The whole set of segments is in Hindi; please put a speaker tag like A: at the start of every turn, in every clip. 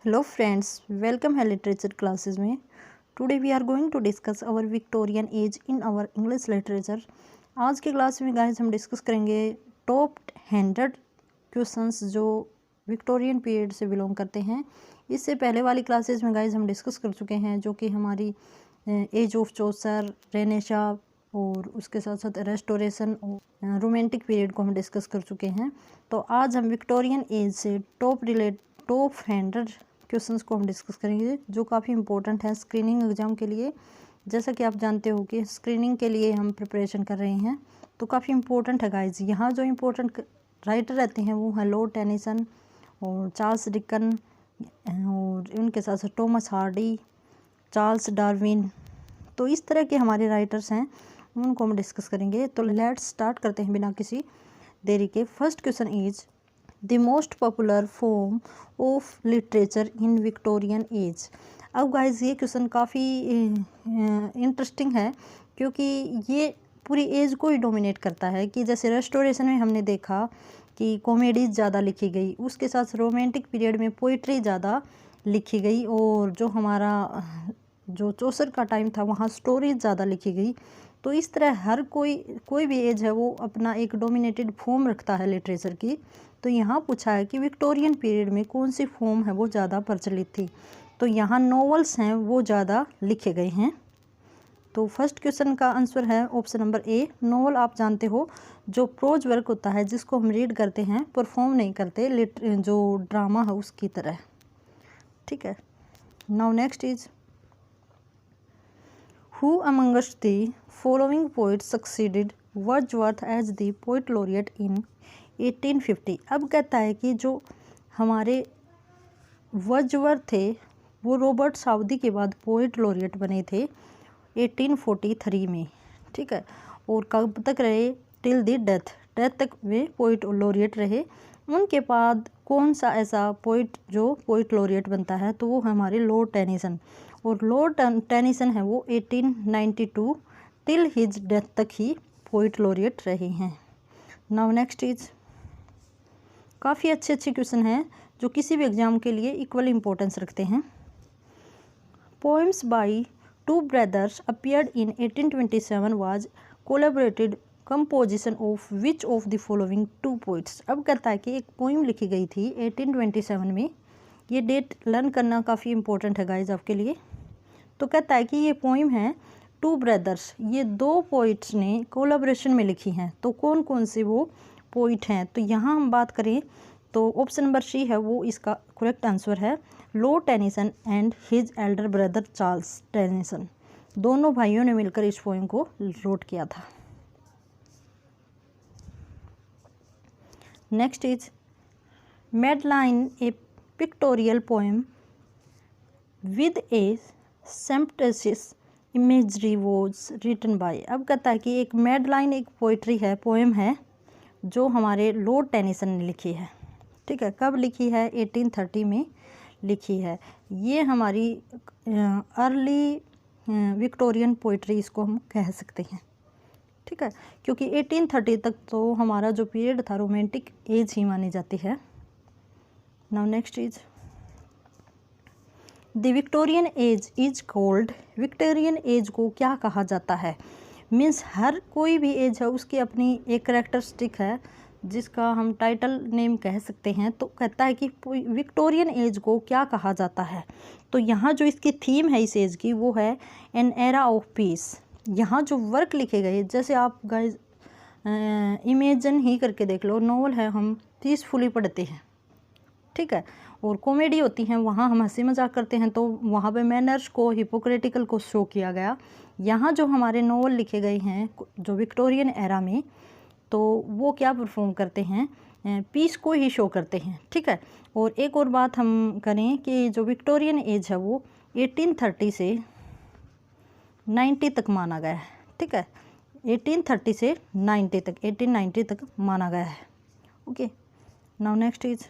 A: हेलो फ्रेंड्स, वेलकम है लिटरेचर क्लासेस में। Today we are going to discuss our Victorian age in our English literature. आज के क्लास में गाइस हम डिस्कस करेंगे टॉप 100 क्वेश्चंस जो विक्टोरियन पीरियड से बिलोंग करते हैं। इससे पहले वाली क्लासेस में गाइस हम डिस्कस कर चुके हैं जो कि हमारी एज ऑफ चौसर, रेनेशा और उसके साथ साथ रेस्टोरेशन और रोमांटिक पीरियड को हम डिस्कस कर चुके हैं। तो आज हम विक्टोरियन एज से टॉप 100 क्वेश्चंस को हम डिस्कस करेंगे जो काफ़ी इंपॉर्टेंट है स्क्रीनिंग एग्ज़ाम के लिए। जैसा कि आप जानते हो कि स्क्रीनिंग के लिए हम प्रिपरेशन कर रहे हैं, तो काफ़ी इंपॉर्टेंट है गाइज। यहाँ जो इम्पोर्टेंट राइटर रहते हैं वो है लॉर्ड टेनिसन और चार्ल्स डिकन और उनके साथ साथ थॉमस हार्डी, चार्ल्स डार्विन। तो इस तरह के हमारे राइटर्स हैं, उनको हम डिस्कस करेंगे। तो लेट्स स्टार्ट करते हैं बिना किसी देरी के। First question is the most popular form of literature in Victorian age. अब गाइज ये क्वेश्चन काफ़ी इंटरेस्टिंग है क्योंकि ये पूरी एज को ही डोमिनेट करता है। कि जैसे रेस्टोरेशन में हमने देखा कि कॉमेडीज़ ज़्यादा लिखी गई, उसके साथ रोमांटिक पीरियड में पोइट्री ज़्यादा लिखी गई, और जो हमारा जो चौसर का टाइम था वहाँ स्टोरीज ज़्यादा लिखी गई। तो इस तरह हर कोई भी एज है वो अपना एक डोमिनेटेड फॉर्म रखता है लिटरेचर की। तो यहाँ पूछा है कि विक्टोरियन पीरियड में कौन सी फॉर्म है वो ज़्यादा प्रचलित थी। तो यहाँ नॉवेल्स हैं वो ज़्यादा लिखे गए हैं। तो फर्स्ट क्वेश्चन का आंसर है ऑप्शन नंबर ए। नॉवल आप जानते हो जो प्रोज वर्क होता है जिसको हम रीड करते हैं, परफॉर्म नहीं करते, जो ड्रामा है उसकी तरह। ठीक है। Now next is Who amongst the following poets succeeded Wordsworth as the poet laureate in 1850? अब कहता है कि जो हमारे वर्ड्सवर्थ थे वो रॉबर्ट साउदी के बाद पोइट लॉरिएट बने थे 1843 में। ठीक है। और कब तक रहे? टिल द डेथ तक वे पोइट लॉरिएट रहे। उनके बाद कौन सा ऐसा पोइट जो पोइट लॉरिएट बनता है? तो वो हमारे लॉर्ड टेनिसन। और लॉर्ड टेनिसन है वो 1892 टिल हिज डेथ तक ही पोइट लॉरिएट रहे हैं। नाउ नेक्स्ट इज काफ़ी अच्छे क्वेश्चन हैं जो किसी भी एग्जाम के लिए इक्वल इम्पोर्टेंस रखते हैं। Poems by two brothers appeared in 1827 was collaborated composition of which of the following two poets. अब कहता है कि एक पोइम लिखी गई थी 1827 में। ये डेट लर्न करना काफ़ी इंपॉर्टेंट है गाइज आपके लिए। तो कहता है कि ये पोइम है टू ब्रदर्स, ये दो पोइट्स ने कोलैबोरेशन में लिखी हैं। तो कौन कौन से वो पोइट हैं? तो यहाँ हम बात करें तो ऑप्शन नंबर सी है वो इसका करेक्ट आंसर है। Lord Tennyson and his Elder brother Charles Tennyson, दोनों भाइयों ने मिलकर इस पोइम को रोट किया था। Next is Madeline a pictorial poem with a sumptuous imagery was written by. अब कहता है कि एक मेडलाइन एक पोइट्री है, पोएम है जो हमारे लॉर्ड टेनिसन ने लिखी है। ठीक है। कब लिखी है? 1830 में लिखी है। ये हमारी अर्ली विक्टोरियन पोइट्री इसको हम कह सकते हैं। ठीक है। क्योंकि 1830 तक तो हमारा जो पीरियड था रोमांटिक एज ही मानी जाती है। Now next is the Victorian age is called. Victorian age को क्या कहा जाता है? मीन्स हर कोई भी एज है उसकी अपनी एक कैरेक्टरिस्टिक है जिसका हम टाइटल नेम कह सकते हैं। तो कहता है कि विक्टोरियन एज को क्या कहा जाता है? तो यहाँ जो इसकी थीम है इस एज की वो है एन एरा ऑफ पीस। यहाँ जो वर्क लिखे गए, जैसे आप गाइज इमेजिन ही करके देख लो, नॉवल है हम पीसफुली पढ़ते हैं। ठीक है। और कॉमेडी होती हैं वहाँ हम हंसी मजाक करते हैं, तो वहाँ पे मैनर्स को, हिपोक्रेटिकल को शो किया गया। यहाँ जो हमारे नॉवल लिखे गए हैं जो विक्टोरियन एरा में, तो वो क्या परफॉर्म करते हैं? पीस को ही शो करते हैं। ठीक है। और एक और बात हम करें कि जो विक्टोरियन एज है वो 1830 से 90 तक माना गया है। ठीक है। 1830 से 90 तक, 1890 तक माना गया है। Okay. Now next is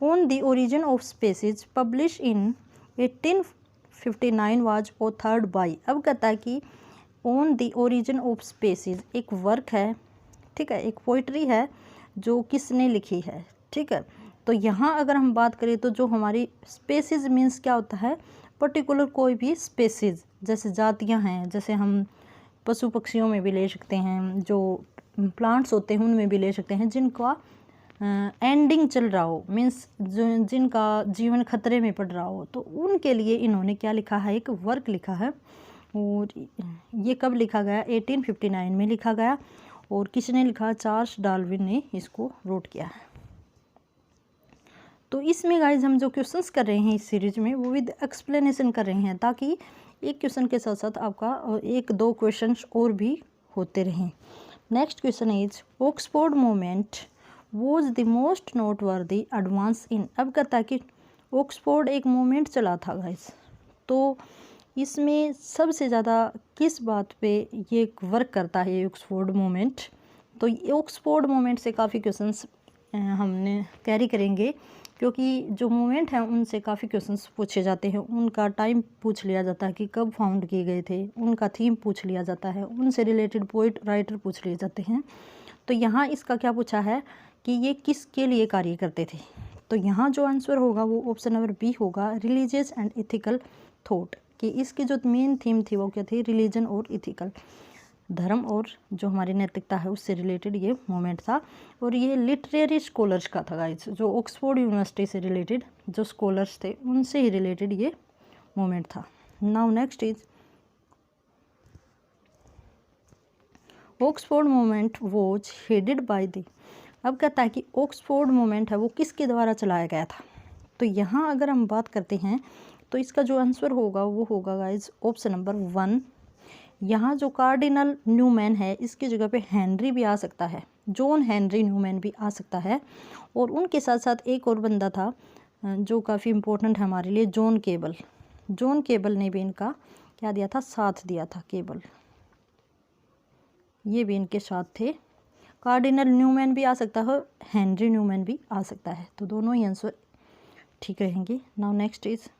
A: On the Origin of Species published in 1859 was authored by। अब कहता है कि On the Origin of Species एक वर्क है। ठीक है। एक पोइट्री है जो किसने लिखी है? ठीक है। तो यहाँ अगर हम बात करें तो जो हमारी स्पेसीज मीन्स क्या होता है, पर्टिकुलर कोई भी स्पेसीज, जैसे जातियाँ हैं, जैसे हम पशु पक्षियों में भी ले सकते हैं, जो प्लांट्स होते हैं उनमें भी ले सकते हैं, जिनका एंडिंग चल रहा हो, मीन्स जिनका जीवन खतरे में पड़ रहा हो, तो उनके लिए इन्होंने क्या लिखा है, एक वर्क लिखा है। और ये कब लिखा गया, 1859 में लिखा गया। और किसने लिखा, चार्ल्स डार्विन ने इसको रोट किया है। तो इसमें गाइज हम जो क्वेश्चंस कर रहे हैं इस सीरीज में वो विद एक्सप्लेनेशन कर रहे हैं, ताकि एक क्वेश्चन के साथ साथ आपका एक दो क्वेश्चंस और भी होते रहें। Next question is Oxford movement was the most noteworthy advance in. अब कहता है कि ऑक्सफोर्ड एक मूवमेंट चला था गाइज, तो इसमें सबसे ज़्यादा किस बात पे ये वर्क करता है ऑक्सफोर्ड मूवमेंट। तो ऑक्सफोर्ड मूवमेंट से काफ़ी क्वेश्चंस हमने कैरी करेंगे, क्योंकि जो मूवमेंट हैं उनसे काफ़ी क्वेश्चंस पूछे जाते हैं। उनका टाइम पूछ लिया जाता है कि कब फाउंड किए गए थे, उनका थीम पूछ लिया जाता है, उनसे रिलेटेड पोइट राइटर पूछ लिए जाते हैं। तो यहाँ इसका क्या पूछा है कि ये किसके लिए कार्य करते थे। तो यहाँ जो आंसर होगा वो ऑप्शन नंबर बी होगा, रिलीजियस एंड इथिकल थॉट, कि इसकी जो मेन थीम थी वो क्या थी, रिलीजन और इथिकल, धर्म और जो हमारी नैतिकता है उससे रिलेटेड ये मूवमेंट था। और ये लिटरेरी स्कॉलर्स का था गाइज, जो ऑक्सफोर्ड यूनिवर्सिटी से रिलेटेड जो स्कॉलर्स थे उनसे ही रिलेटेड ये मूवमेंट था। Now next is Oxford movement was headed by the. अब कहता है कि ऑक्सफोर्ड मूवमेंट है वो किसके द्वारा चलाया गया था। तो यहाँ अगर हम बात करते हैं तो इसका जो आंसर होगा वो होगा गाइज ऑप्शन नंबर 1। यहाँ जो कार्डिनल न्यूमैन है इसकी जगह पे हेनरी भी आ सकता है, जॉन हेनरी न्यूमैन भी आ सकता है। और उनके साथ साथ एक और बंदा था जो काफ़ी इम्पोर्टेंट है हमारे लिए, जॉन केबल। जॉन केबल ने भी इनका क्या दिया था, साथ दिया था। केबल ये भी इनके साथ थे। कार्डिनल न्यूमैन भी आ सकता है, हेनरी न्यूमैन भी आ सकता है, तो दोनों ही आंसर ठीक रहेंगे। Now next is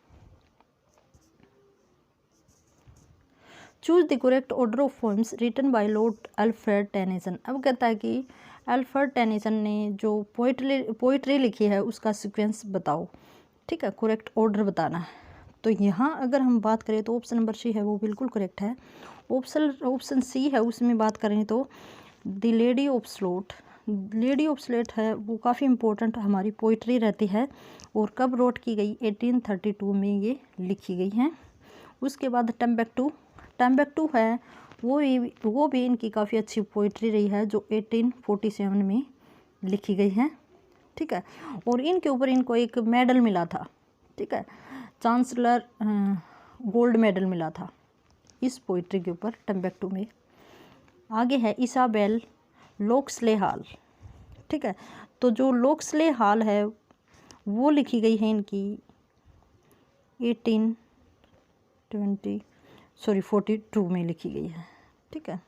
A: choose the correct order of poems written by Lord Alfred Tennyson. अब कहता है कि अल्फ्रेड टेनिसन ने जो पोइट्री लिखी है उसका सीक्वेंस बताओ, ठीक है, करेक्ट ऑर्डर बताना है। तो यहाँ अगर हम बात करें तो ऑप्शन नंबर सी है वो बिल्कुल करेक्ट है। ऑप्शन सी है उसमें बात करें तो the lady of slot, lady of slate है वो काफ़ी इम्पोर्टेंट हमारी पोइट्री रहती है। और कब रोट की गई, 1832 में ये लिखी गई है। उसके बाद टम्बेक्टू है वो भी इनकी काफ़ी अच्छी पोइट्री रही है, जो 1847 में लिखी गई है, ठीक है। और इनके ऊपर इनको एक मेडल मिला था, ठीक है, चांसलर गोल्ड मेडल मिला था इस पोइट्री के ऊपर, टम्बेक्टू में। आगे है इसाबेल लोक्सले हॉल, ठीक है। तो जो लोक्सले हॉल है वो लिखी गई है इनकी 42 में लिखी गई है, ठीक है।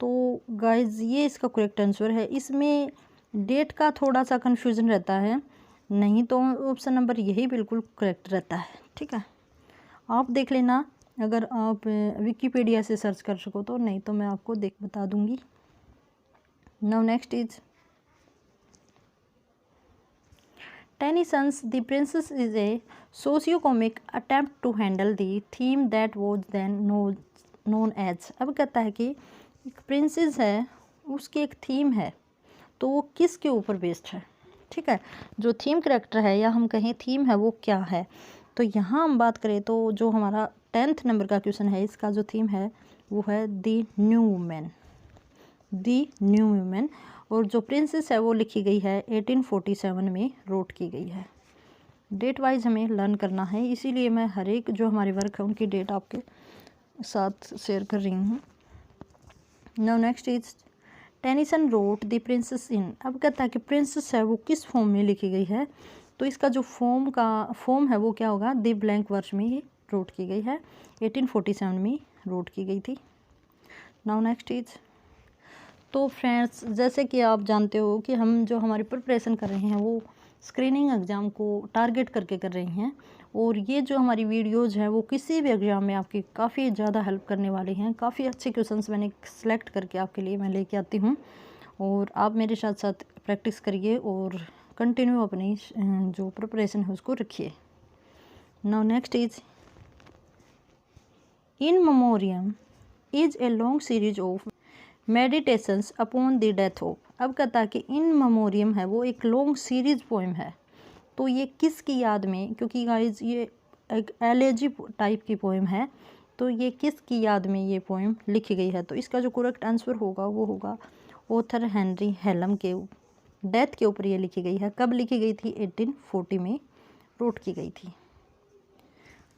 A: तो गाइज ये इसका करेक्ट आंसर है। इसमें डेट का थोड़ा सा कन्फ्यूज़न रहता है, नहीं तो ऑप्शन नंबर यही बिल्कुल करेक्ट रहता है, ठीक है। आप देख लेना अगर आप विकिपीडिया से सर्च कर सको तो, नहीं तो मैं आपको बता दूंगी। Now next is Tennyson's The Princess is a socio-comic attempt to handle the theme that was then known as। अब कहता है कि एक प्रिंसेस है उसकी एक थीम है, तो वो किसके ऊपर बेस्ड है, ठीक है। जो थीम करेक्टर है या हम कहें थीम है वो क्या है। तो यहाँ हम बात करें तो जो हमारा 10th नंबर का क्वेश्चन है, इसका जो थीम है वो है द न्यू वुमेन। और जो प्रिंसेस है वो लिखी गई है 1847 में रोट की गई है। डेट वाइज हमें लर्न करना है, इसीलिए मैं हर एक जो हमारे वर्क है उनकी डेट आपके साथ शेयर कर रही हूँ। Now next is Tennyson wrote the princess इन। अब कहता है कि प्रिंसेस है वो किस फॉर्म में लिखी गई है। तो इसका जो फॉर्म है वो क्या होगा, द ब्लैंक वर्स में ही रोट की गई है, 1847 में रोट की गई थी। नाउ नेक्स्ट इज तो फ्रेंड्स, जैसे कि आप जानते हो कि हम जो हमारी प्रिपरेशन कर रहे हैं वो स्क्रीनिंग एग्ज़ाम को टारगेट करके कर रहे हैं। और ये जो हमारी वीडियोज़ हैं वो किसी भी एग्ज़ाम में आपकी काफ़ी ज़्यादा हेल्प करने वाली हैं। काफ़ी अच्छे क्वेश्चंस मैंने सेलेक्ट करके आपके लिए मैं लेके आती हूँ, और आप मेरे साथ साथ प्रैक्टिस करिए और कंटिन्यू अपनी जो प्रिपरेशन है उसको रखिए। Now next is in memoriam is a long series of meditations upon the death of. अब कहता है कि इन मेमोरियम है वो एक लॉन्ग सीरीज पोएम है, तो ये किसकी याद में, क्योंकि गाइज ये एक एलेजी टाइप की पोएम है, तो ये किसकी याद में ये पोएम लिखी गई है। तो इसका जो करेक्ट आंसर होगा वो होगा ऑथर हेनरी हेलम के डेथ के ऊपर ये लिखी गई है। कब लिखी गई थी? 1840 में रोट की गई थी।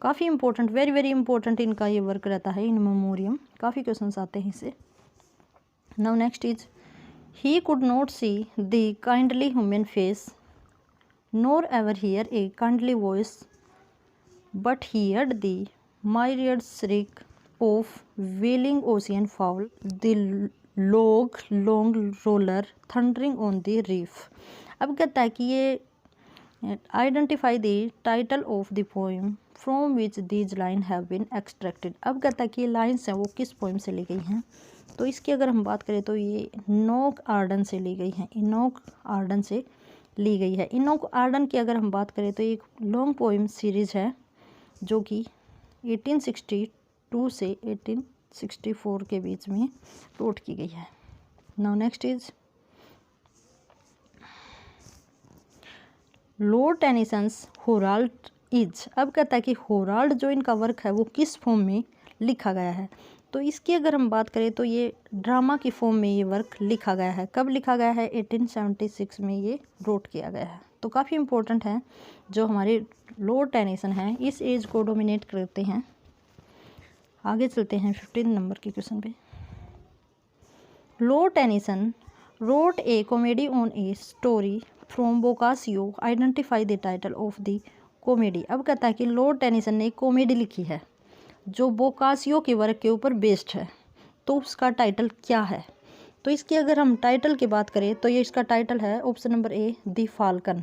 A: काफ़ी इंपॉर्टेंट, वेरी वेरी इंपॉर्टेंट इनका ये वर्क रहता है इन मेमोरियम, काफ़ी क्वेश्चंस आते हैं इससे। Now next is he could not see the kindly human face नor ever hear a kindly voice, but heard the myriad shriek of wailing ocean fowl, the long roller thundering on the reef। अब कहता है कि ये identify the title of the poem from which these line have been extracted. अब कहता है कि ये लाइन्स हैं वो किस पोएम से ली गई हैं। तो इसकी अगर हम बात करें तो ये इनोक आर्डन से ली गई हैं, इनोक आर्डन से ली गई है। इनोक आर्डन की अगर हम बात करें तो एक लॉन्ग पोएम सीरीज है जो कि 1862 से 1864 के बीच में रोट की गई है। Now next is Lord Tennyson's Harold is. अब कहता है कि होराल्ड जो इनका वर्क है वो किस फॉर्म में लिखा गया है। तो इसकी अगर हम बात करें तो ये ड्रामा की फॉर्म में ये वर्क लिखा गया है। कब लिखा गया है? 1876 में ये रोट किया गया है। तो काफ़ी इंपॉर्टेंट है, जो हमारे लॉर्ड टेनिसन हैं इस एज को डोमिनेट करते हैं। आगे चलते हैं 15 नंबर के क्वेश्चन पे। Lord Tennyson wrote a comedy on a story from Boccaccio, identify the title of the comedy. अब कहता है कि लॉर्ड टेनिसन ने एक कॉमेडी लिखी है जो बोकासियो के वर्क के ऊपर बेस्ड है, तो उसका टाइटल क्या है? तो इसकी अगर हम टाइटल की बात करें तो ये इसका टाइटल है ऑप्शन नंबर ए दी फाल्कन।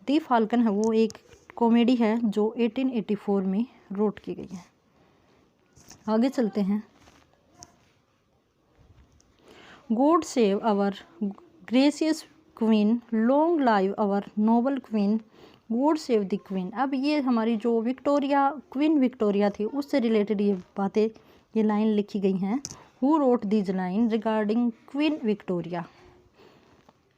A: दी फाल्कन है वो एक कॉमेडी है जो 1884 में रोट की गई है। आगे चलते हैं। God save our gracious queen, long live our noble queen, God save the queen. अब ये हमारी जो विक्टोरिया, क्वीन विक्टोरिया थी उससे रिलेटेड ये बातें, ये लाइन लिखी गई हैं। Who wrote these line regarding queen Victoria,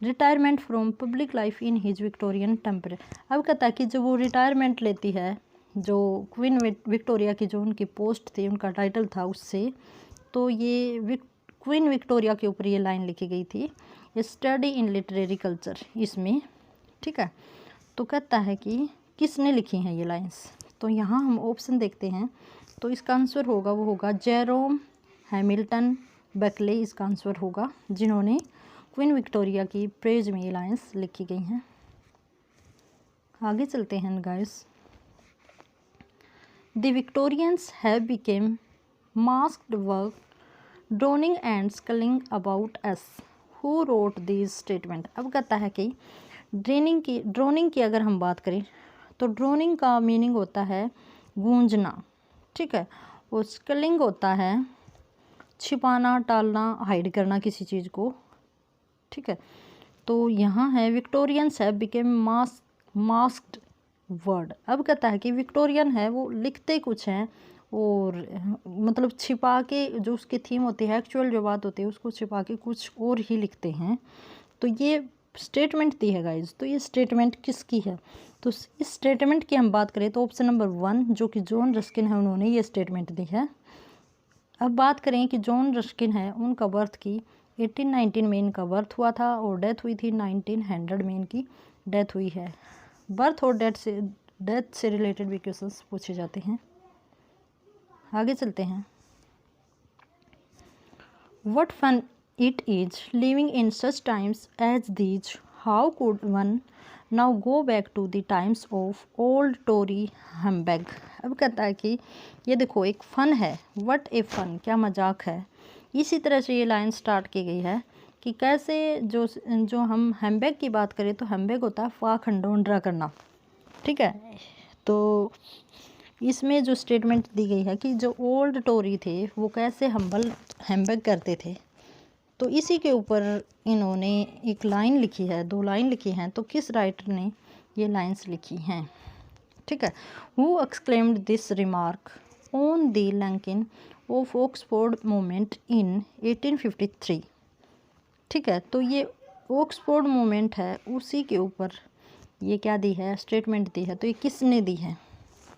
A: retirement from public life in his Victorian temper. अब कहता है कि जब वो रिटायरमेंट लेती है, जो क्वीन विक्टोरिया की जो उनकी पोस्ट थी, उनका टाइटल था उससे, तो ये क्वीन विक्टोरिया के ऊपर ये लाइन लिखी गई थी, स्टडी इन लिटरेरी कल्चर इसमें। ठीक है, तो कहता है कि किसने लिखी हैं ये लाइंस। तो यहाँ हम ऑप्शन देखते हैं, तो इसका आंसर होगा वो होगा जेरोम हैमिल्टन बेकले, इसका आंसर होगा, जिन्होंने क्वीन विक्टोरिया की प्रेज में ये लाइंस लिखी गई हैं। आगे चलते हैं guys. The Victorians have become masked work droning and skulking about us, who wrote this statement. अब कहता है कि ड्रोनिंग की अगर हम बात करें तो ड्रोनिंग का मीनिंग होता है गूंजना, ठीक है, और स्कलिंग होता है छिपाना, टालना, हाइड करना किसी चीज़ को, ठीक है। तो यहाँ है Victorians have become masked word. अब कहता है कि विक्टोरियन है वो लिखते कुछ हैं और मतलब छिपा के, जो उसकी थीम होती है, एक्चुअल जो बात होती है उसको छिपा के कुछ और ही लिखते हैं। तो ये स्टेटमेंट दी है गाइज, तो ये स्टेटमेंट किसकी है? तो इस स्टेटमेंट की हम बात करें तो ऑप्शन नंबर 1 जो कि जॉन रस्किन है, उन्होंने ये स्टेटमेंट दी है। अब बात करें कि जॉन रस्किन है, उनका बर्थ की 1819 में इनका बर्थ हुआ था और डेथ हुई थी 1900 में इनकी डेथ हुई है। बर्थ और डेथ से रिलेटेड भी क्वेश्चंस पूछे जाते हैं। आगे चलते हैं। What fun it is living in such times as these, how could one now go back to the times of old Tory humbug. अब कहता है कि ये देखो एक फ़न है, व्हाट ए फ़न, क्या मजाक है। इसी तरह से ये लाइन स्टार्ट की गई है कि कैसे जो हम हम्बैग की बात करें तो हम्बैग होता है फा खंडोंड्रा करना, ठीक है। तो इसमें जो स्टेटमेंट दी गई है कि जो ओल्ड टोरी थे वो कैसे हम्बैग करते थे, तो इसी के ऊपर इन्होंने एक लाइन लिखी है, 2 लाइन लिखी हैं। तो किस राइटर ने ये लाइंस लिखी हैं? ठीक है। Who exclaimed this remark on the launching of Oxford movement in 1853। ठीक है, तो ये ऑक्सफोर्ड मूवमेंट है, उसी के ऊपर ये क्या दी है, स्टेटमेंट दी है। तो ये किसने दी है?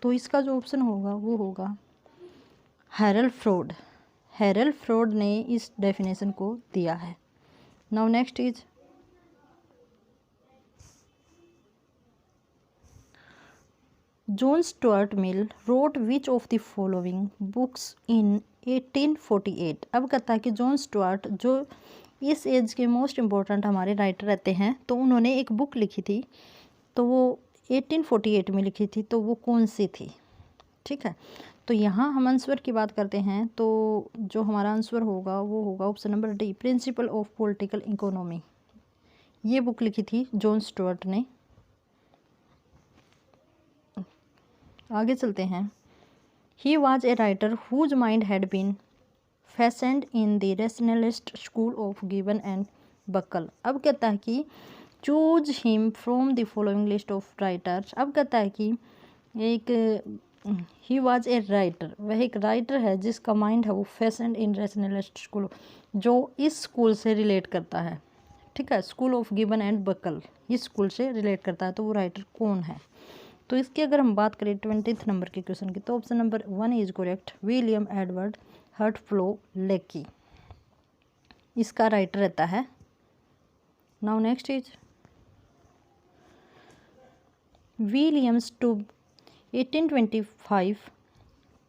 A: तो इसका जो ऑप्शन होगा वो होगा हैरल्ड फ्रोड। हैरल्ड फ्रोड ने इस डेफिनेशन को दिया है। Now next is John Stuart Mill wrote which of the following books in 1848। अब कहता है कि जॉन स्टुअर्ट जो इस एज के मोस्ट इम्पोर्टेंट हमारे राइटर रहते हैं, तो उन्होंने एक बुक लिखी थी, तो वो 1848 में लिखी थी। तो वो कौन सी थी? ठीक है, तो यहाँ हम आंसर की बात करते हैं, तो जो हमारा आंसर होगा वो होगा option number D, principal of political economy. ये बुक लिखी थी जॉन स्टुअर्ट ने। आगे चलते हैं। He was a writer whose mind had been fashioned in the rationalist school of Gibbon and Buckle. अब कहता है कि choose him from the following list of writers. अब कहता है कि एक ही वॉज ए राइटर, वह एक राइटर है जिसका माइंड है वो फैशन्ड इन रैशनलिस्ट स्कूल, जो इस स्कूल से रिलेट करता है। ठीक है, school of Gibbon and Buckle, इस स्कूल से रिलेट करता है। तो वो राइटर कौन है? तो इसकी अगर हम बात करें 20th नंबर के क्वेश्चन की, तो option number 1 is correct, William Edward Hartpole Lecky इसका राइटर रहता है। Now next is William Stubbs 1825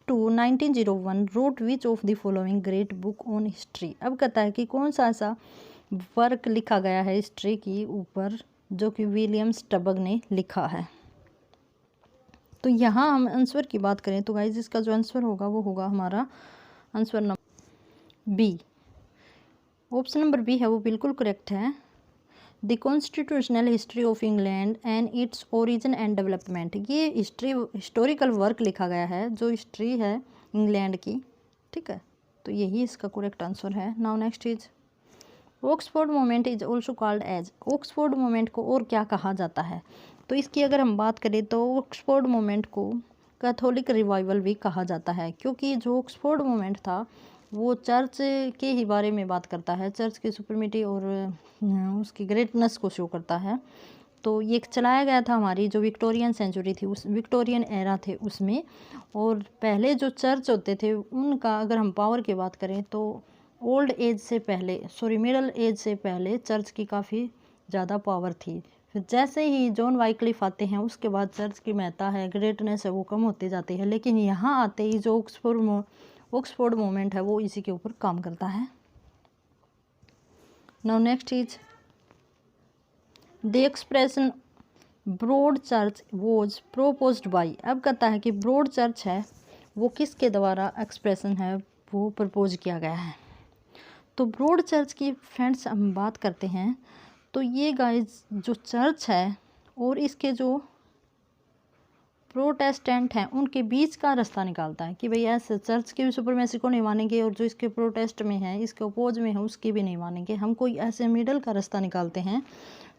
A: to 1901 wrote which of the following great book on history। अब कहता है कि कौन सा ऐसा वर्क लिखा गया है हिस्ट्री के ऊपर जो कि विलियम स्टबग ने लिखा है। तो यहाँ हम आंसर की बात करें तो गाइज इसका जो आंसर होगा वो होगा हमारा answer number B. Option number B है वो बिल्कुल करेक्ट है। The constitutional history of England and its origin and development, ये हिस्टोरिकल वर्क लिखा गया है जो हिस्ट्री है इंग्लैंड की। ठीक है, तो यही इसका करेक्ट आंसर है। Now next is Oxford movement is also called as. Oxford movement को और क्या कहा जाता है? तो इसकी अगर हम बात करें तो ऑक्सफोर्ड मूवमेंट को कैथोलिक रिवाइवल भी कहा जाता है, क्योंकि जो ऑक्सफोर्ड मूवमेंट था वो चर्च के ही बारे में बात करता है, चर्च की सुप्रीमिटी और उसकी ग्रेटनेस को शो करता है। तो ये चलाया गया था हमारी जो विक्टोरियन सेंचुरी थी, उस विक्टोरियन एरा थे उसमें। और पहले जो चर्च होते थे उनका अगर हम पावर की बात करें तो ओल्ड एज से पहले, सॉरी मिडल एज से पहले चर्च की काफ़ी ज़्यादा पावर थी। फिर जैसे ही जॉन वाइक्लिफ आते हैं उसके बाद चर्च की महत्ता है, ग्रेटनेस है, वो कम होती जाती है। लेकिन यहाँ आते ही जो ऑक्सफोर्ड मूवमेंट है वो इसी के ऊपर काम करता है। Now next is the expression broad church was proposed by. अब कहता है कि ब्रॉड चर्च है वो किसके द्वारा एक्सप्रेशन है वो प्रपोज किया गया है। तो ब्रॉड चर्च की फ्रेंड्स हम बात करते हैं तो ये गाइस जो चर्च है और इसके जो प्रोटेस्टेंट हैं उनके बीच का रास्ता निकालता है कि भाई ऐसे चर्च की भी सुपरमेसी को नहीं मानेंगे और जो इसके प्रोटेस्ट में है, इसके अपोज में है, उसकी भी नहीं मानेंगे। हम कोई ऐसे मिडल का रास्ता निकालते हैं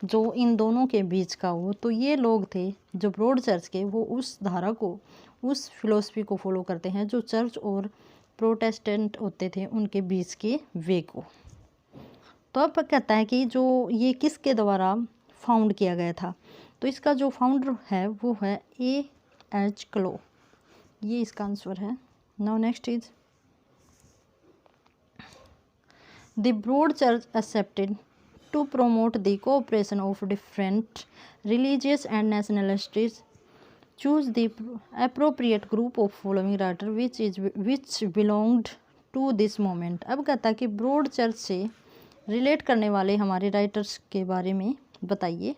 A: जो इन दोनों के बीच का हो। तो ये लोग थे जो ब्रॉड चर्च के, वो उस धारा को, उस फिलोसफी को फॉलो करते हैं जो चर्च और प्रोटेस्टेंट होते थे उनके बीच के वे को। तो अब कहता है कि जो ये किसके द्वारा फाउंड किया गया था, तो इसका जो फाउंडर है वो है A.H. क्लो, ये इसका आंसर है। Now next is the broad church accepted to promote the cooperation of different religious and nationalists, choose the appropriate group of following writer which belonged to this moment. अब कहता है कि ब्रॉड चर्च से रिलेट करने वाले हमारे राइटर्स के बारे में बताइए।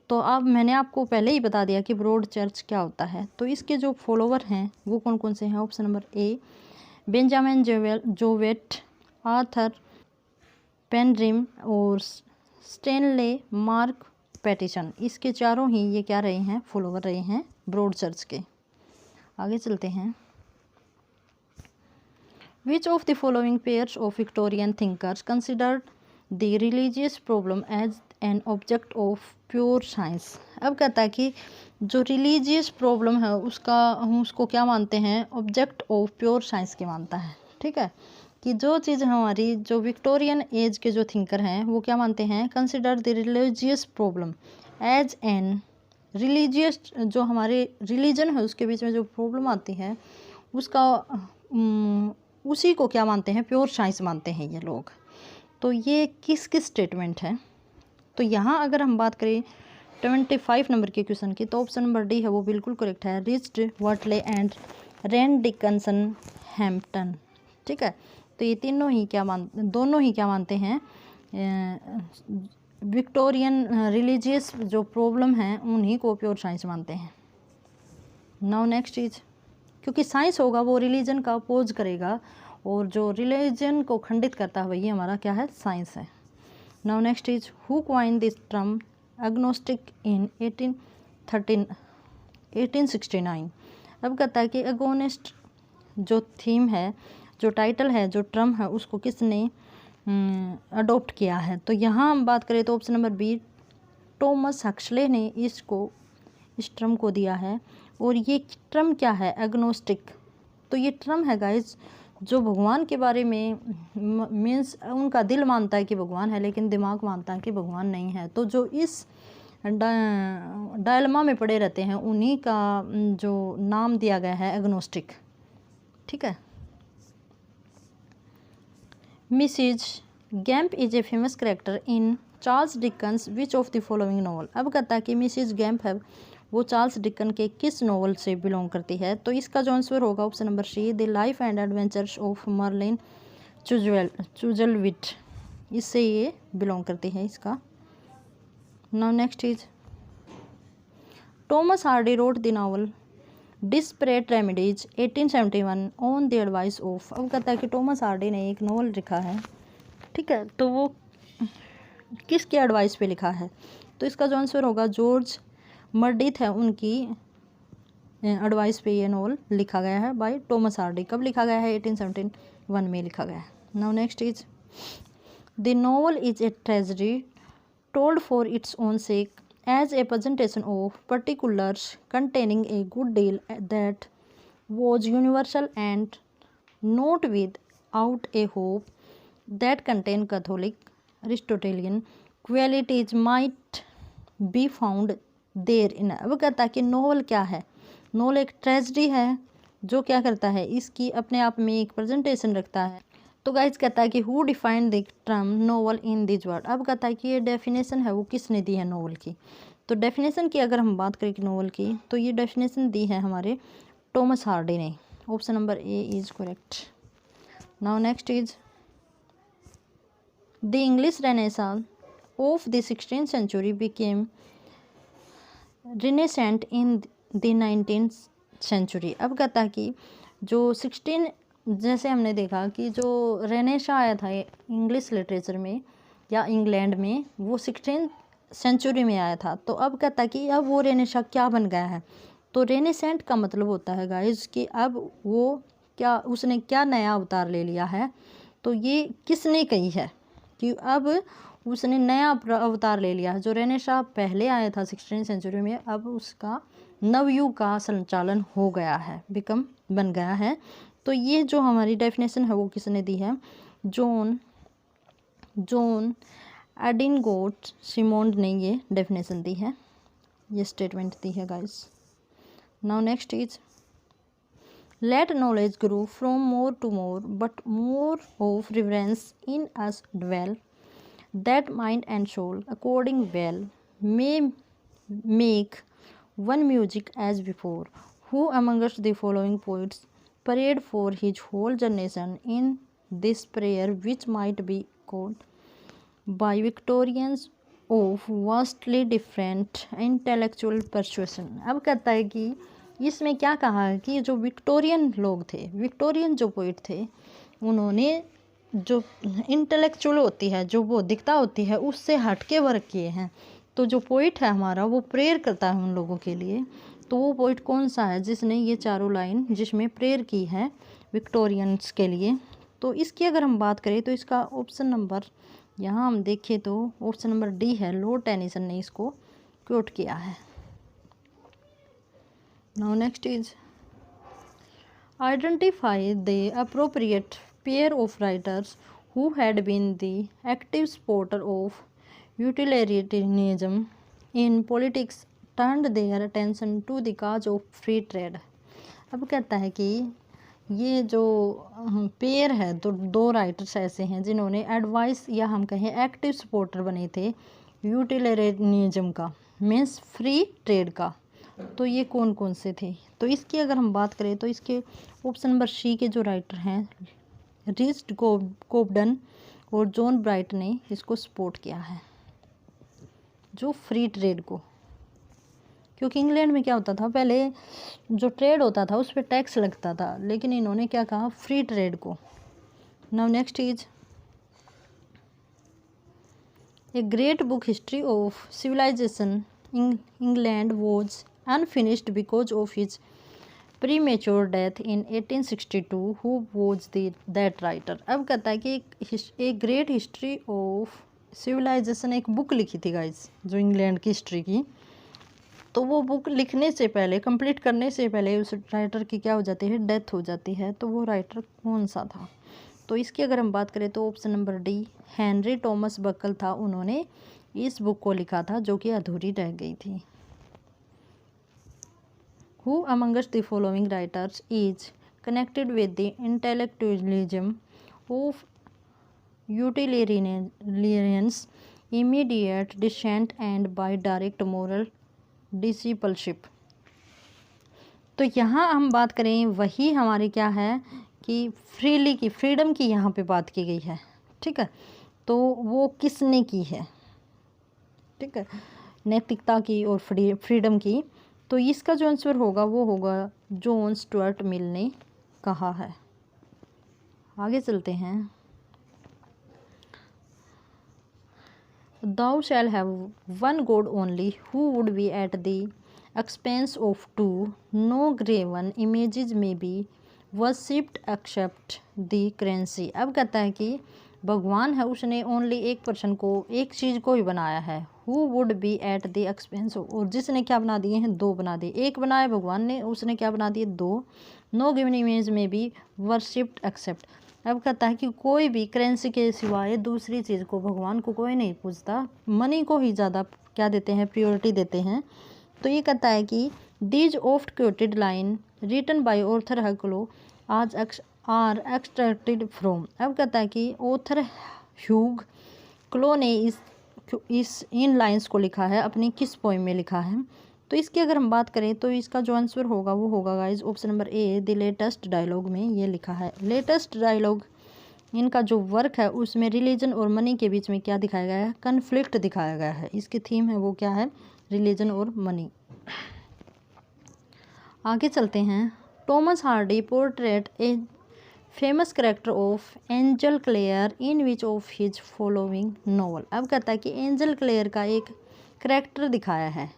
A: तो अब मैंने आपको पहले ही बता दिया कि ब्रॉड चर्च क्या होता है। तो इसके जो फॉलोवर हैं वो कौन कौन से हैं? Option number A Benjamin Jowett, Arthur Penrhyn और स्टेनले मार्क पैटिसन, इसके चारों ही ये क्या रहे हैं? फॉलोवर रहे हैं ब्रॉड चर्च के। आगे चलते हैं। Which of the following pairs of Victorian thinkers considered the religious problem as an object of pure science. अब कहता है कि जो रिलीजियस प्रॉब्लम है उसका हम उसको क्या मानते हैं, ऑब्जेक्ट ऑफ प्योर साइंस के मानता है। ठीक है, कि जो चीज़ हमारी जो विक्टोरियन एज के जो थिंकर हैं वो क्या मानते हैं, consider the religious problem as an religious, जो हमारे रिलीजन है उसके बीच में जो प्रॉब्लम आती है उसका उसी को क्या मानते हैं, प्योर साइंस मानते हैं ये लोग। तो ये किस किस स्टेटमेंट है, तो यहाँ अगर हम बात करें 25 नंबर के क्वेश्चन की, तो ऑप्शन नंबर डी है वो बिल्कुल करेक्ट है, reached वर्टले and rain Dickinson Hampton. ठीक है, तो ये दोनों ही क्या मानते हैं, विक्टोरियन रिलीजियस जो प्रॉब्लम है उन्हीं को प्योर साइंस मानते हैं। नाउ नेक्स्ट चीज़, क्योंकि साइंस होगा वो रिलीजन का अपोज करेगा और जो रिलीजन को खंडित करता है वही हमारा क्या है, साइंस है। Now next is who coined this term agnostic in 1869। अब कहता है कि एगोनिस्ट जो थीम है, जो टाइटल है, जो टर्म है, उसको किसने अडोप्ट किया है। तो यहाँ हम बात करें तो option number B, Thomas Huxley ने इस टर्म को दिया है। और ये टर्म क्या है, एग्नोस्टिक। तो ये टर्म है गाइज जो भगवान के बारे में मीन्स उनका दिल मानता है कि भगवान है लेकिन दिमाग मानता है कि भगवान नहीं है। तो जो इस डायलमा में पड़े रहते हैं उन्हीं का जो नाम दिया गया है एग्नोस्टिक। ठीक है, Mrs Gamp is a famous character in Charles Dickens which of the following novel. अब कहता है कि मिसिज गैम्प है वो चार्ल्स डिकन के किस नॉवल से बिलोंग करती है। तो इसका जो आंसर होगा option number C, the life and adventures of Martin Chuzzlewit, इससे ये बिलोंग करती है इसका। Now next is Thomas Hardy wrote the novel Desperate Remedies 1871 on the advice of. अब कहता है कि टॉमस हार्डी ने एक नॉवल लिखा है। ठीक है, तो वो किसके एडवाइस पे लिखा है। तो इसका जो आंसर होगा जॉर्ज मर्डिथ है, उनकी एडवाइस पे ये नॉवल लिखा गया है बाय टॉमस हार्डी। कब लिखा गया है, 1871 में लिखा गया है। Now next is the novel is a tragedy told for its own sec as a presentation of particulars containing a good deal that was universal and not without a hope that contained Catholic Aristotelian qualities might be found therein। अब कहता है कि नॉवल क्या है, नॉवल एक ट्रेजेडी है जो क्या करता है, इसकी अपने आप में एक प्रेजेंटेशन रखता है। तो गाइज कहता है कि who define the term novel in this word. अब कहता है कि ये डेफिनेशन है वो किसने दी है नोवेल की। तो डेफिनेशन की अगर हम बात करें कि नोवेल की, तो ये डेफिनेशन दी है हमारे टॉमस हार्डी ने। Option number A is correct. Now next is the English renaissance of the 16th century became renaissance in the 19th century। अब कहता है कि जो 16 जैसे हमने देखा कि जो रेनेसा आया था इंग्लिश लिटरेचर में या इंग्लैंड में, वो 16th सेंचुरी में आया था। तो अब कहता है कि अब वो रेनेसा क्या बन गया है। तो रेनेसेंट का मतलब होता है गाइज कि अब वो क्या, उसने क्या नया अवतार ले लिया है। तो ये किसने कही है कि अब उसने नया अवतार ले लिया है। जो रेनेसा पहले आया था 16th सेंचुरी में, अब उसका नवयुग का संचालन हो गया है, बन गया है। तो ये जो हमारी डेफिनेशन है वो किसने दी है, जॉन एडिनगोट सिमोंड ने ये डेफिनेशन दी है, ये स्टेटमेंट दी है guys. Now next is let knowledge grow from more to more but more of reverence in us dwell that mind and soul according well may make one music as before who amongst the following poets prayed for his whole generation in this prayer which might be called by Victorians of vastly different intellectual persuasion। अब कहता है कि इसमें क्या कहा है कि जो विक्टोरियन लोग थे, विक्टोरियन जो पोइट थे, उन्होंने जो इंटेलेक्चुअल होती है, जो बौद्धिकता होती है, उससे हटके वर्क किए हैं। तो जो पोइट है हमारा वो प्रेयर करता है उन लोगों के लिए। तो वो पोइट कौन सा है जिसने ये चारों लाइन जिसमें प्रेयर की है विक्टोरियंस के लिए। तो इसकी अगर हम बात करें तो इसका ऑप्शन नंबर, यहाँ हम देखें तो ऑप्शन नंबर डी है, लॉर्ड टेनिसन ने इसको क्वोट किया है। Now next is identify the appropriate pair of writers who had been the active supporter of utilitarianism in politics turned their attention to the cause of free trade। अब कहता है कि ये जो पेयर है तो दो राइटर्स ऐसे हैं जिन्होंने एडवाइस या हम कहें एक्टिव सपोर्टर बने थे यूटिलिटेरियनिज्म का, मीन्स फ्री ट्रेड का। तो ये कौन कौन से थे? तो इसकी अगर हम बात करें तो इसके ऑप्शन नंबर सी के जो राइटर हैं रिचर्ड कोबडन और जॉन ब्राइट ने इसको सपोर्ट किया है, जो फ्री ट्रेड को। क्योंकि इंग्लैंड में क्या होता था, पहले जो ट्रेड होता था उस पर टैक्स लगता था, लेकिन इन्होंने क्या कहा, फ्री ट्रेड को। Now next is a great book history of civilization England was unfinished because of his premature death in 1862 who was that writer. अब कहता है कि एक ग्रेट हिस्ट्री ऑफ सिविलाइजेशन एक बुक लिखी थी गाइज, जो इंग्लैंड की हिस्ट्री की। तो वो बुक लिखने से पहले, कंप्लीट करने से पहले उस राइटर की क्या हो जाती है, डेथ हो जाती है। तो वो राइटर कौन सा था? तो इसकी अगर हम बात करें तो option number D Henry Thomas Buckle था, उन्होंने इस बुक को लिखा था जो कि अधूरी रह गई थी। Who amongst the following writers is connected with the intellectualism of utilitarians, immediate descent and by direct moral discipleship? तो यहाँ हम बात करें, वही हमारी क्या है कि फ्रीली की, फ्रीडम की यहाँ पे बात की गई है। ठीक है, तो वो किसने की है? ठीक है, नैतिकता की और फ्रीडम की। तो इसका जो आंसर होगा वो होगा जॉन स्टुअर्ट मिल ने कहा है। आगे चलते हैं। Thou shall have one God only, who would be at the expense of two. No graven images may be worshipped except the currency। अब कहता है कि भगवान है, उसने ओनली एक पर्सन को, एक चीज़ को ही बनाया है। Who would be at the expense, और जिसने क्या बना दिए हैं, दो बना दिए। एक बनाया भगवान ने, उसने क्या बना दिए, दो। नो गिवन इमेज में भी वर्शिप्ड एक्सेप्ट। अब कहता है कि कोई भी करेंसी के सिवाय दूसरी चीज़ को, भगवान को कोई नहीं पूछता, मनी को ही ज़्यादा क्या देते हैं, प्रियोरिटी देते हैं। तो ये कहता है कि these oft quoted line written by author हकलो आज आर एक्सट्रैक्टेड फ्रॉम। अब कहता है कि ऑथर ह्यूग क्लो ने इस इन लाइंस को लिखा है, अपनी किस पोइम में लिखा है? तो इसकी अगर हम बात करें तो इसका जो आंसर होगा वो होगा guys option number A, the latest dialogue में ये लिखा है। लेटेस्ट डायलॉग इनका जो वर्क है उसमें रिलीजन और मनी के बीच में क्या दिखाया गया है, कन्फ्लिक्ट दिखाया गया है। इसकी थीम है वो क्या है, रिलीजन और मनी। आगे चलते हैं। Thomas Hardy portrait a famous character of Angel Clare in which of his following novel. अब कहता है कि एंजल क्लेयर का एक करेक्टर दिखाया है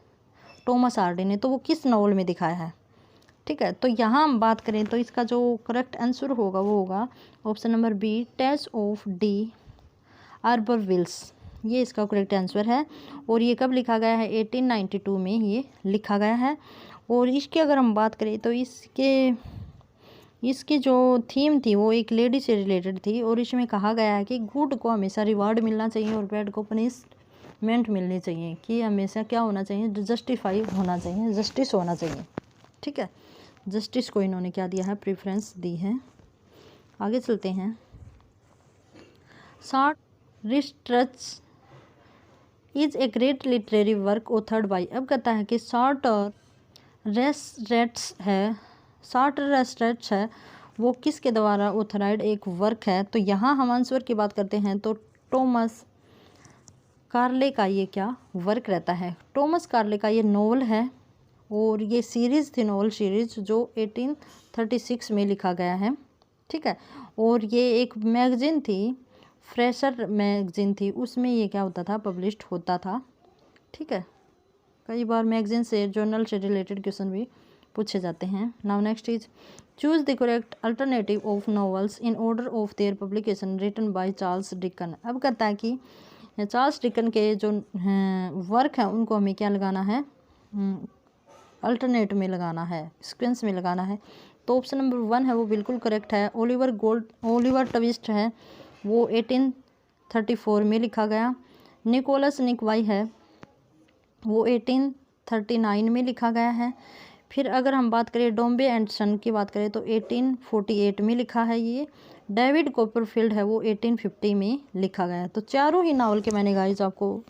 A: टॉमस हार्डी ने, तो वो किस नॉवल में दिखाया है? ठीक है, तो यहाँ हम बात करें तो इसका जो करेक्ट आंसर होगा वो होगा option number B, Tess of d'Urbervilles. ये इसका करेक्ट आंसर है। और ये कब लिखा गया है, 1892 में ये लिखा गया है। और इसकी अगर हम बात करें तो इसकी जो थीम थी वो एक लेडी से रिलेटेड थी। और इसमें कहा गया है कि गुड को हमेशा रिवार्ड मिलना चाहिए और बैड को पनिशमेंट मिलनी चाहिए, कि हमेशा क्या होना चाहिए, जस्टिफाई होना चाहिए, जस्टिस होना चाहिए। ठीक है, जस्टिस को इन्होंने क्या दिया है, प्रेफरेंस दी है। आगे चलते हैं। Sartor Resartus is a great literary work authored by. अब कहता है कि शॉर्ट रेस्ट्रेट्स है वो किसके द्वारा ऑथराइड एक वर्क है? तो यहाँ हम आंसर की बात करते हैं तो टॉमस कार्ले का ये क्या वर्क रहता है। टॉमस कार्ले का ये नॉवल है और ये सीरीज़ थी, नॉवल सीरीज जो 1836 में लिखा गया है। ठीक है, और ये एक मैगजीन थी, फ्रेशर मैगजीन थी, उसमें ये क्या होता था, पब्लिश्ड होता था। ठीक है, कई बार मैगजीन से, जर्नल से रिलेटेड क्वेश्चन भी पूछे जाते हैं। Now next is choose the correct alternative of novels in order of their publication written by Charles Dicken. अब कहता है कि चार्ल्स डिकन के जो वर्क हैं उनको हमें क्या लगाना है, अल्टरनेट में लगाना है, सीक्वेंस में लगाना है। तो ऑप्शन नंबर 1 है वो बिल्कुल करेक्ट है। ओलिवर ट्विस्ट है वो 1834 में लिखा गया। निकोलस निकवाई है वो 1839 में लिखा गया है। फिर अगर हम बात करें डोम्बे एंड सन की बात करें तो 1848 में लिखा है ये। डेविड कॉपरफील्ड है वो 1850 में लिखा गया है। तो चारों ही नावल के मैंने गाइस आपको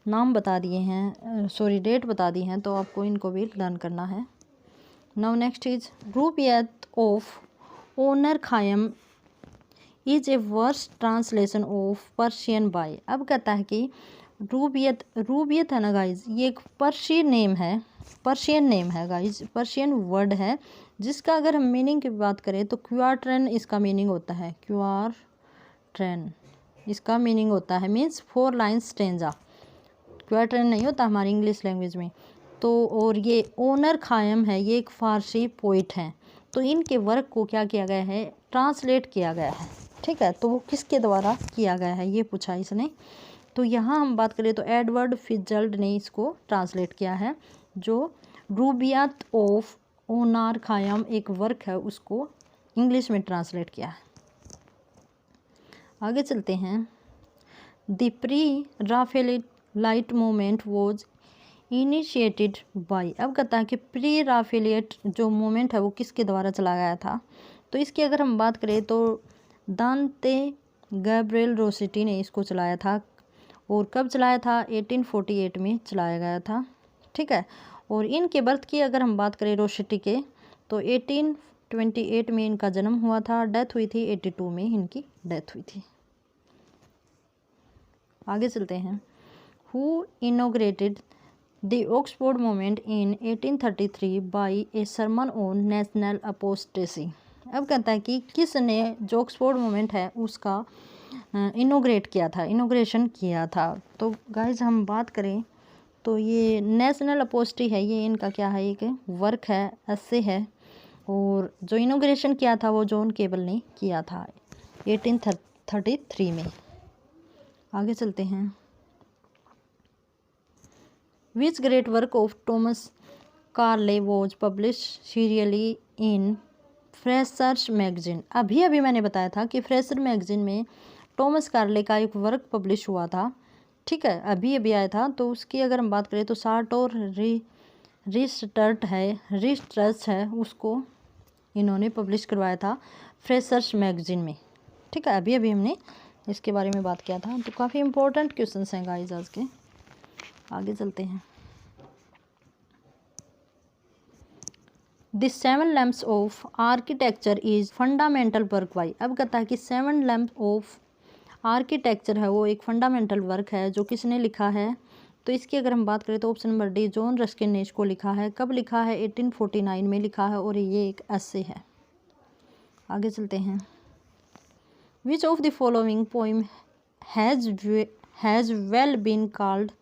A: नाम बता दिए हैं, सॉरी डेट बता दी हैं, तो आपको इनको भी लर्न करना है। Now next is Rubaiyat of Omar Khayyam is a verse translation of Persian by. अब कहता है कि रूबियत है ना गाइज, ये एक पर्शियन नेम है गाइज, पर्शियन वर्ड है जिसका अगर हम मीनिंग की बात करें तो क्वार्ट्रेन इसका मीनिंग होता है। क्वार्ट्रेन इसका मीनिंग होता है मीन्स 4 लाइन्स स्टेंजा। क्वार्ट्रेन नहीं होता हमारी इंग्लिश लैंग्वेज में। तो और ये ओनर खायम है, ये एक फारसी पोइट हैं। तो इनके वर्क को क्या किया गया है, ट्रांसलेट किया गया है। ठीक है, तो वो किसके द्वारा किया गया है ये पूछा इसने। तो यहाँ हम बात करें तो एडवर्ड फिट्जजेराल्ड ने इसको ट्रांसलेट किया है। जो रूबियत ऑफ ओनर खायम एक वर्क है उसको इंग्लिश में ट्रांसलेट किया है। आगे चलते हैं। The pre Raphaelite movement was initiated by. अब कहता है कि प्री राफेलाइट जो मूवमेंट है वो किसके द्वारा चलाया गया था। तो इसकी अगर हम बात करें तो दांते गैब्रिएल रोसेटी ने इसको चलाया था। और कब चलाया था, 1848 में चलाया गया था। ठीक है, और इनके बर्थ की अगर हम बात करें रोसेटी के तो 1828 में इनका जन्म हुआ था, डेथ हुई थी 82 में इनकी डेथ हुई थी। आगे चलते हैं। Who inaugurated the Oxford movement in 1833 by a sermon on national apostasy. अब कहता है कि किसने जो ऑक्सफोर्ड मूवमेंट है उसका इनोग्रेशन किया था। तो गाइज हम बात करें तो ये नेशनल अपोस्टी है, ये इनका क्या है, एक वर्क है, ऐसे है। और जो इनोग्रेशन किया था वो जॉन केबल ने किया था 1833 में। आगे चलते हैं। Which great work of Thomas Carlyle was publish serially in Fraser's magazine. अभी मैंने बताया था कि फ्रेशर मैगजीन में थॉमस कार्ले का एक वर्क पब्लिश हुआ था। ठीक है, अभी आया था। तो उसकी अगर हम बात करें तो शार्ट और रिस्टर्च है उसको इन्होंने पब्लिश करवाया था फ्रेशर्स मैगजीन में। ठीक है, अभी हमने इसके बारे में बात किया था। तो काफ़ी इंपॉर्टेंट क्वेश्चन हैं गाइस आज के। आगे चलते हैं। The 7 lamps of architecture is fundamental work by. अब कहता है कि 7 लैम्प्स ऑफ आर्किटेक्चर है वो एक फंडामेंटल वर्क है जो किसने लिखा है। तो इसकी अगर हम बात करें तो option number D John Ruskin ने इसको लिखा है। कब लिखा है, 1849 में लिखा है और ये एक एस्से है। आगे चलते हैं। Which of the following poem has well been called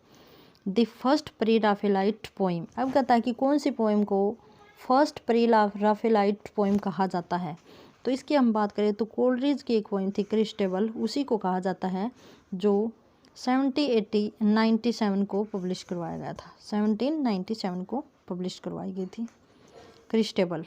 A: the first pre Raphaelite poem. अब कहता है कि कौन सी पोइम को फर्स्ट प्री राफेलाइट पोइम कहा जाता है। तो इसकी हम बात करें तो कोलरिज की एक पोइम थी क्रिस्टेबल, उसी को कहा जाता है जो 1797 को पब्लिश करवाया गया था। 1797 को पब्लिश करवाई गई थी क्रिस्टेबल।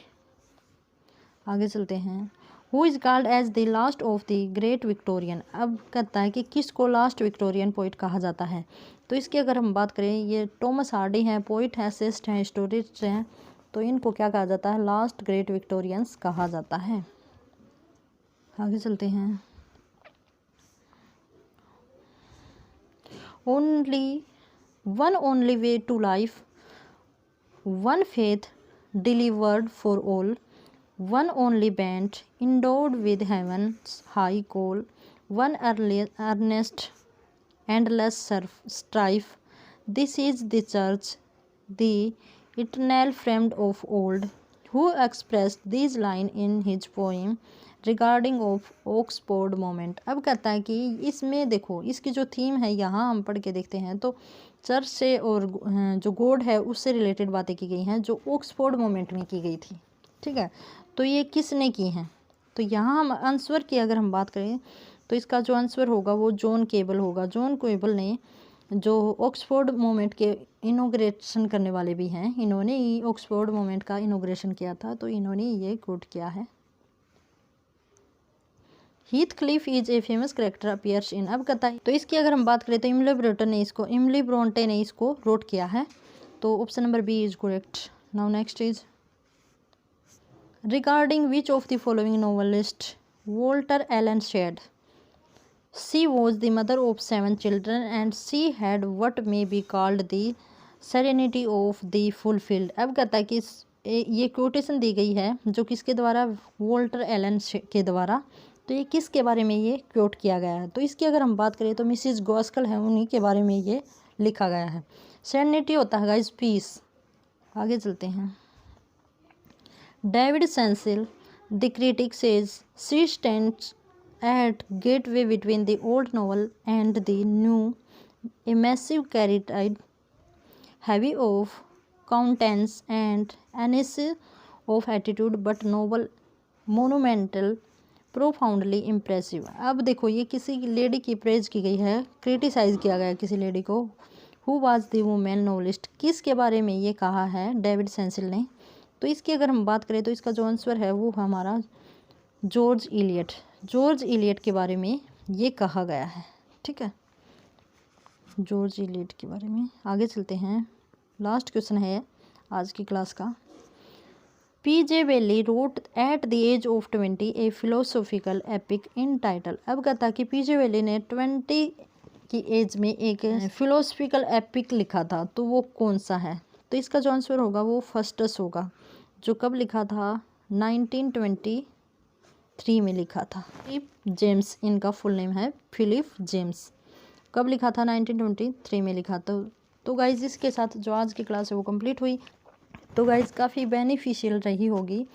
A: आगे चलते हैं। Who is called as the last of the great Victorian. अब कहता है कि किसको लास्ट विक्टोरियन पोइट कहा जाता है। तो इसकी अगर हम बात करें ये टॉमस हार्डी हैं, पोइट हैं, एसेस्ट हैं, हिस्टोरिस्ट हैं। तो इनको क्या कहा जाता है, लास्ट ग्रेट विक्टोरियंस कहा जाता है। आगे चलते हैं। Only way to life, one faith delivered for all, one only band endowed with heaven's high call, one earnest endless strife, this is the church the eternal friend of old, who expressed these lines in his poem regarding of Oxford moment. अब कहता है कि इसमें देखो इसकी जो थीम है यहाँ हम पढ़ के देखते हैं तो चर्च से और जो गॉड है उससे रिलेटेड बातें की गई हैं जो ऑक्सफोर्ड मोमेंट में की गई थी। ठीक है, तो ये किसने की हैं? तो यहाँ हम आंसर की अगर हम बात करें तो इसका जो आंसर होगा वो जॉन केबल होगा। जॉन केबल ने जो ऑक्सफोर्ड मूवमेंट के इनोग्रेशन करने वाले भी हैं, इन्होंने ही ऑक्सफोर्ड मूवमेंट का इनोग्रेशन किया था, तो इन्होंने ये कोट किया है। Heathcliff is a famous character appears इन। अब कहता है तो इसकी अगर हम बात करें तो इमली ब्रोंटे ने इसको रोट किया है, तो option number B is correct. Now next is regarding which of the following novelist Walter Allen said. She was the mother of 7 children and she had what may be called the serenity of the fulfilled। अब कहता है कि ये कोटेशन दी गई है जो किसके द्वारा, वॉल्टर एलन के द्वारा। तो ये किसके बारे में ये कोट किया गया है? तो इसकी अगर हम बात करें तो मिसिस गॉस्कल है, उन्हीं के बारे में ये लिखा गया है। सेरेनिटी होता है गाइस पीस। आगे चलते हैं। David Cecil the critic says she stands at gateway between the old novel and the new, a massive carotid, heavy of countenance and anise of attitude, but noble, monumental, profoundly impressive। अब देखो ये किसी लेडी की प्रेज की गई है, क्रिटिसाइज किया गया किसी लेडी को। Who was the women novelist, किसके बारे में ये कहा है डेविड सेंसिल ने? तो इसकी अगर हम बात करें तो इसका जो आंसर है वो हमारा जॉर्ज इलियट के बारे में ये कहा गया है। ठीक है, जॉर्ज इलियट के बारे में। आगे चलते हैं, लास्ट क्वेश्चन है आज की क्लास का। PJ Bailey wrote at the age of 20 a philosophical epic entitled. अब कहता है कि पीजे वेली ने 20 की एज में एक फिलोसॉफिकल एपिक लिखा था, तो वो कौन सा है? तो इसका जो आंसर होगा वो फर्स्टस होगा, जो कब लिखा था 1923 में लिखा था। फिलिप जेम्स इनका फुल नेम है, फिलिप जेम्स। कब लिखा था? 1923 में लिखा था। तो गाइज इसके साथ जो आज की क्लास है वो कंप्लीट हुई। तो गाइज काफ़ी बेनिफिशियल रही होगी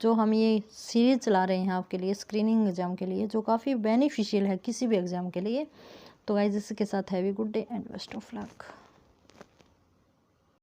A: जो हम ये सीरीज़ चला रहे हैं आपके लिए स्क्रीनिंग एग्ज़ाम के लिए, जो काफ़ी बेनिफिशियल है किसी भी एग्ज़ाम के लिए। तो गाइज इसके साथ heavy good day and best of luck.